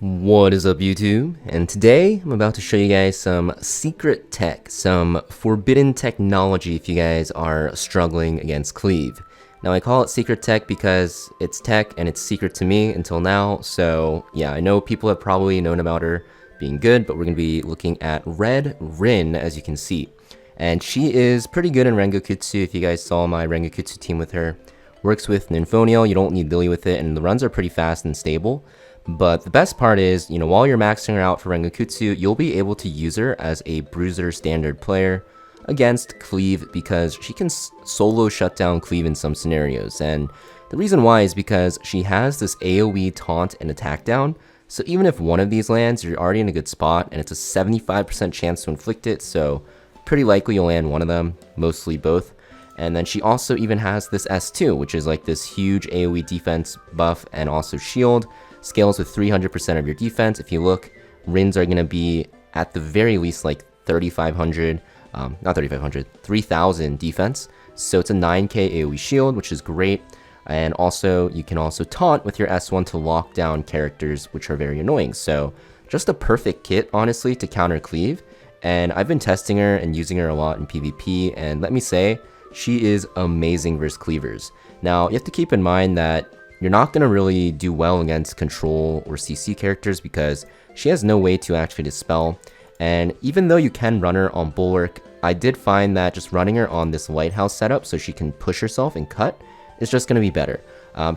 What is up, YouTube? And today I'm about to show you guys some secret tech, some forbidden technology if you guys are struggling against Cleave. Now I call it secret tech because it's tech and it's secret to me until now, so yeah, I know people have probably known about her being good, but we're going to be looking at Red Rin, as you can see. And she is pretty good in Rengokutsu. If you guys saw my Rengokutsu team with her. Works with Nymphonial, you don't need Lily with it, and the runs are pretty fast and stable. But the best part is, while you're maxing her out for Rengokutsu, you'll be able to use her as a bruiser standard player against Cleave because she can solo shut down Cleave in some scenarios. And the reason why is because she has this AoE taunt and attack down. So even if one of these lands, you're already in a good spot, and it's a 75% chance to inflict it, so pretty likely you'll land one of them, mostly both. And then she also even has this S2, which is like this huge AoE defense buff and also shield. Scales with 300% of your defense. If you look, Rins are going to be at the very least like 3,500, not 3,500, 3,000 defense. So it's a 9k AoE shield, which is great. And also, you can also taunt with your S1 to lock down characters, which are very annoying. So just a perfect kit, honestly, to counter Cleave. And I've been testing her and using her a lot in PvP, and let me say, she is amazing versus Cleavers. Now, you have to keep in mind that you're not going to really do well against control or CC characters because she has no way to actually dispel. And even though you can run her on Bulwark, I did find that just running her on this Lighthouse setup so she can push herself and cut is just going to be better.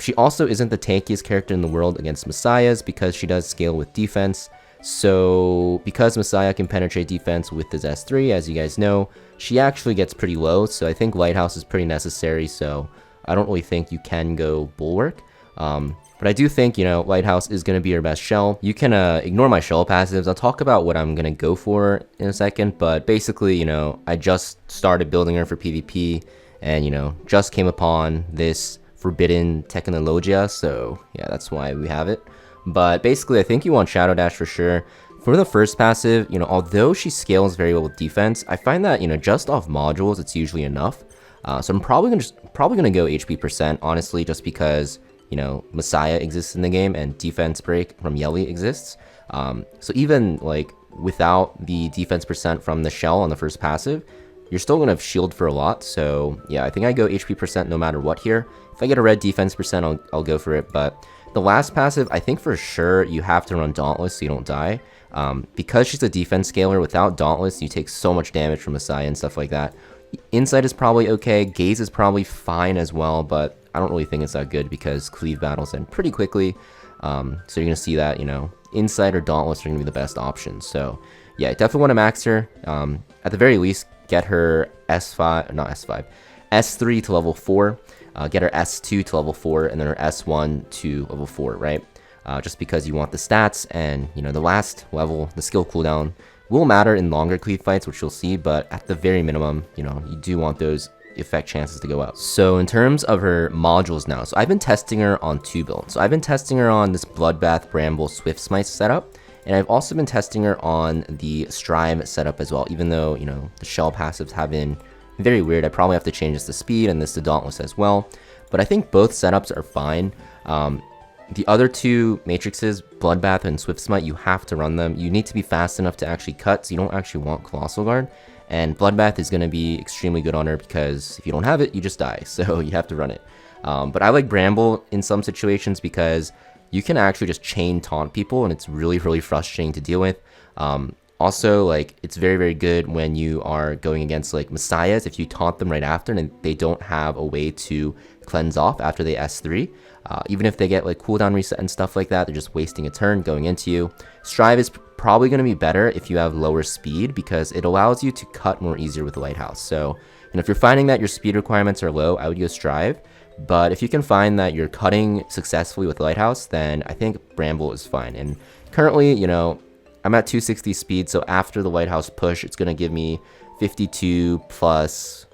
She also isn't the tankiest character in the world against Messiahs because she does scale with defense. So because Messiah can penetrate defense with his S3, as you guys know, she actually gets pretty low. So I think Lighthouse is pretty necessary. So I don't really think you can go Bulwark. But I do think, Lighthouse is going to be your best shell. You can ignore my shell passives. I'll talk about what I'm going to go for in a second. But basically, I just started building her for PvP and, just came upon this forbidden technologia. So yeah, that's why we have it. But basically, I think you want Shadow Dash for sure. For the first passive, although she scales very well with defense, I find that, just off modules, it's usually enough. So I'm probably gonna go HP percent, honestly, just because Messiah exists in the game and defense break from Yelly exists. So even like without the defense percent from the shell on the first passive, you're still gonna have shield for a lot. So yeah, I think I go HP percent no matter what here. If I get a red defense percent, I'll go for it. But the last passive, I think for sure you have to run Dauntless so you don't die. Because she's a defense scaler, without Dauntless, you take so much damage from Messiah and stuff like that. Insight is probably okay, Gaze is probably fine as well, but I don't really think it's that good because Cleave battles end pretty quickly. So you're going to see that, Insight or Dauntless are going to be the best options. So yeah, I definitely want to max her. At the very least, get her S3 to level 4, get her S2 to level 4, and then her S1 to level 4, right? Just because you want the stats and, the last level, the skill cooldown, will matter in longer Cleave fights, which you'll see, but at the very minimum, you do want those effect chances to go out. So in terms of her modules now, so I've been testing her on 2 builds. So I've been testing her on this Bloodbath Bramble Swift Smite setup, and I've also been testing her on the Strive setup as well, even though, the shell passives have been very weird. I probably have to change this to speed and this to Dauntless as well, but I think both setups are fine. The other 2 matrices, Bloodbath and Swift Smite, you have to run them. You need to be fast enough to actually cut, so you don't actually want Colossal Guard. And Bloodbath is going to be extremely good on her because if you don't have it, you just die. So you have to run it. But I like Bramble in some situations because you can actually just chain taunt people, and it's really, really frustrating to deal with. Also, like, it's very, very good when you are going against, like, Messiahs. If you taunt them right after and they don't have a way to cleanse off after they S3, even if they get, like, cooldown reset and stuff like that, they're just wasting a turn going into you. Strive is probably going to be better if you have lower speed because it allows you to cut more easier with the Lighthouse. So, if you're finding that your speed requirements are low, I would go Strive. But if you can find that you're cutting successfully with Lighthouse, then I think Bramble is fine. And currently, I'm at 260 speed, so after the Lighthouse push, it's going to give me 52 plus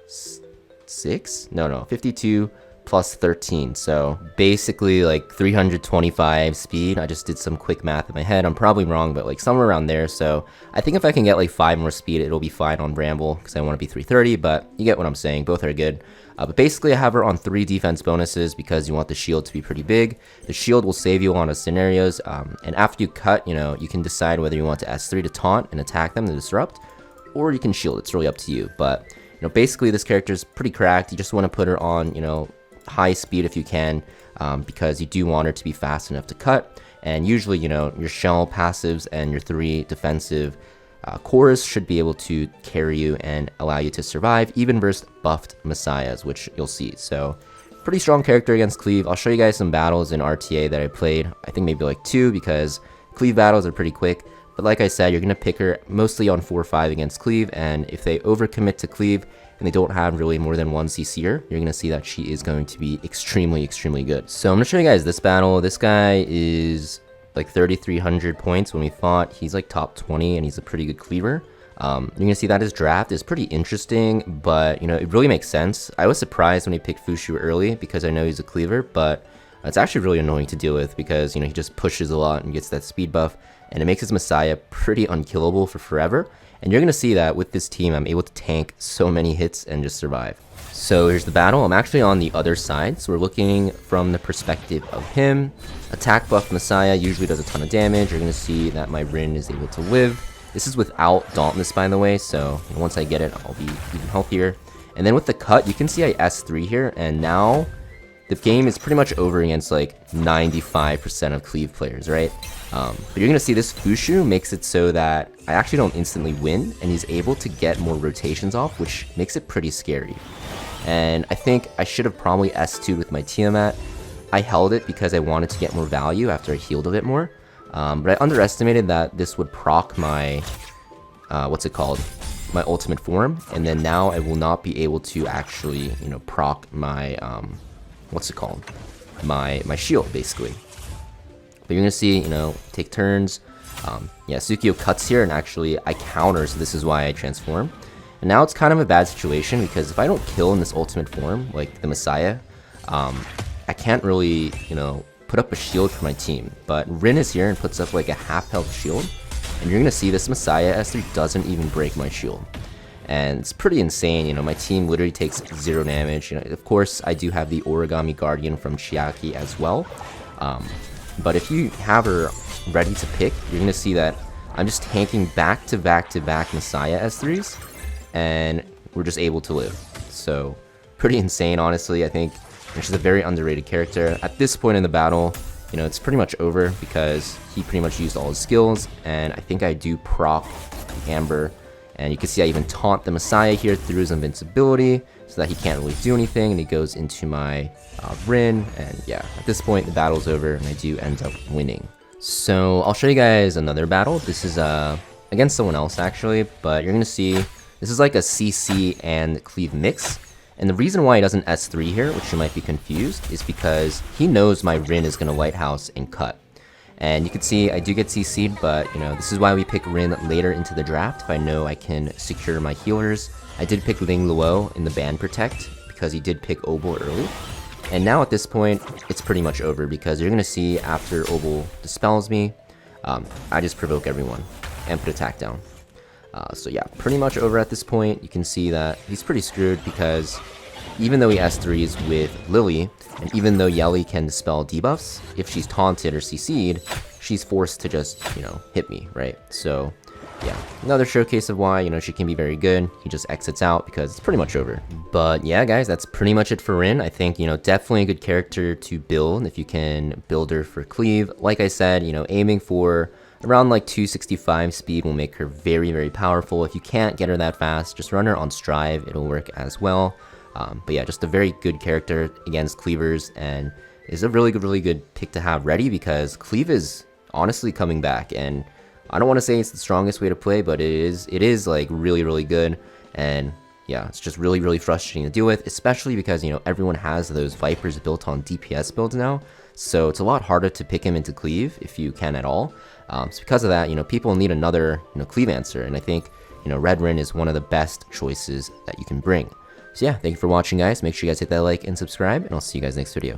6? No, 52 plus 13. So basically like 325 speed. I just did some quick math in my head. I'm probably wrong, but like somewhere around there. So I think if I can get like 5 more speed, it'll be fine on Bramble because I want to be 330, but you get what I'm saying. Both are good. But basically I have her on 3 defense bonuses because you want the shield to be pretty big. The shield will save you on a scenarios. And after you cut, you know, you can decide whether you want to S3 to taunt and attack them to disrupt, or you can shield. It's really up to you. But you know, basically this character is pretty cracked. You just want to put her on, you know, high speed if you can, because you do want her to be fast enough to cut. And usually, you know, your shell passives and your 3 defensive cores should be able to carry you and allow you to survive, even versus buffed messiahs, which you'll see. So pretty strong character against Cleave. I'll show you guys some battles in RTA that I played. I think maybe like 2, because Cleave battles are pretty quick. But like I said, you're going to pick her mostly on 4-5 against Cleave, and if they overcommit to Cleave and they don't have really more than 1 CC'er, you're going to see that she is going to be extremely, extremely good. So I'm going to show you guys this battle. This guy is like 3,300 points when we fought. He's like top 20, and he's a pretty good cleaver. You're going to see that his draft is pretty interesting, but, you know, it really makes sense. I was surprised when he picked Fushu early because I know he's a cleaver, but it's actually really annoying to deal with because, you know, he just pushes a lot and gets that speed buff, and it makes his Messiah pretty unkillable for forever. And you're going to see that with this team, I'm able to tank so many hits and just survive. So here's the battle. I'm actually on the other side, so we're looking from the perspective of him. Attack buff Messiah usually does a ton of damage. You're going to see that my Rin is able to live. This is without Dauntless, by the way, so once I get it, I'll be even healthier. And then with the cut, you can see I S3 here, and now the game is pretty much over against like 95% of Cleave players, right? But you're going to see this Fushu makes it so that I actually don't instantly win, and he's able to get more rotations off, which makes it pretty scary. And I think I should have probably S2'd with my Tiamat. I held it because I wanted to get more value after I healed a bit more. But I underestimated that this would proc my, what's it called? My ultimate form. And then now I will not be able to actually, you know, proc my, what's it called? My shield, basically. But you're going to see, you know, take turns. Yeah, Sukiyo cuts here, and actually I counter, so this is why I transform. And now it's kind of a bad situation, because if I don't kill in this ultimate form, like the Messiah, I can't really, you know, put up a shield for my team. But Rin is here and puts up like a half health shield, and you're going to see this Messiah S3 doesn't even break my shield. And it's pretty insane, you know, my team literally takes 0 damage. You know, of course, I do have the Origami Guardian from Chiaki as well. But if you have her ready to pick, you're going to see that I'm just tanking back-to-back-to-back Messiah S3s, and we're just able to live. So, pretty insane, honestly. I think she's a very underrated character. At this point in the battle, you know, it's pretty much over because he pretty much used all his skills, and I think I do proc Amber. And you can see I even taunt the Messiah here through his invincibility so that he can't really do anything, and he goes into my Rin, and yeah, at this point the battle's over and I do end up winning. So I'll show you guys another battle. This is against someone else actually, but you're gonna see this is like a CC and Cleave mix. And the reason why he doesn't S3 here, which you might be confused, is because he knows my Rin is gonna Lighthouse and cut. And you can see I do get CC'd, but you know, this is why we pick Rin later into the draft if I know I can secure my healers. I did pick Ling Luo in the Ban Protect because he did pick Obol early. And now at this point, it's pretty much over because you're going to see after Obol dispels me, I just provoke everyone and put attack down. So yeah, pretty much over at this point. You can see that he's pretty screwed because even though he S3s with Lily, and even though Yeli can dispel debuffs, if she's taunted or CC'd, she's forced to just, you know, hit me, right? So yeah, another showcase of why, you know, she can be very good. He just exits out because it's pretty much over. But yeah, guys, that's pretty much it for Rin. I think, you know, definitely a good character to build if you can build her for Cleave. Like I said, you know, aiming for around like 265 speed will make her very, very powerful. If you can't get her that fast, just run her on Strive. It'll work as well. But yeah, just a very good character against Cleavers, and is a really good pick to have ready because Cleave is honestly coming back, and I don't want to say it's the strongest way to play, but it is like really good. And yeah, it's just really frustrating to deal with, especially because, you know, everyone has those Vipers built on DPS builds now, so it's a lot harder to pick him into Cleave if you can at all. So because of that, you know, people need another, you know, Cleave answer, and I think, you know, Red Rin is one of the best choices that you can bring. So yeah, thank you for watching, guys. Make sure you guys hit that like and subscribe, and I'll see you guys next video.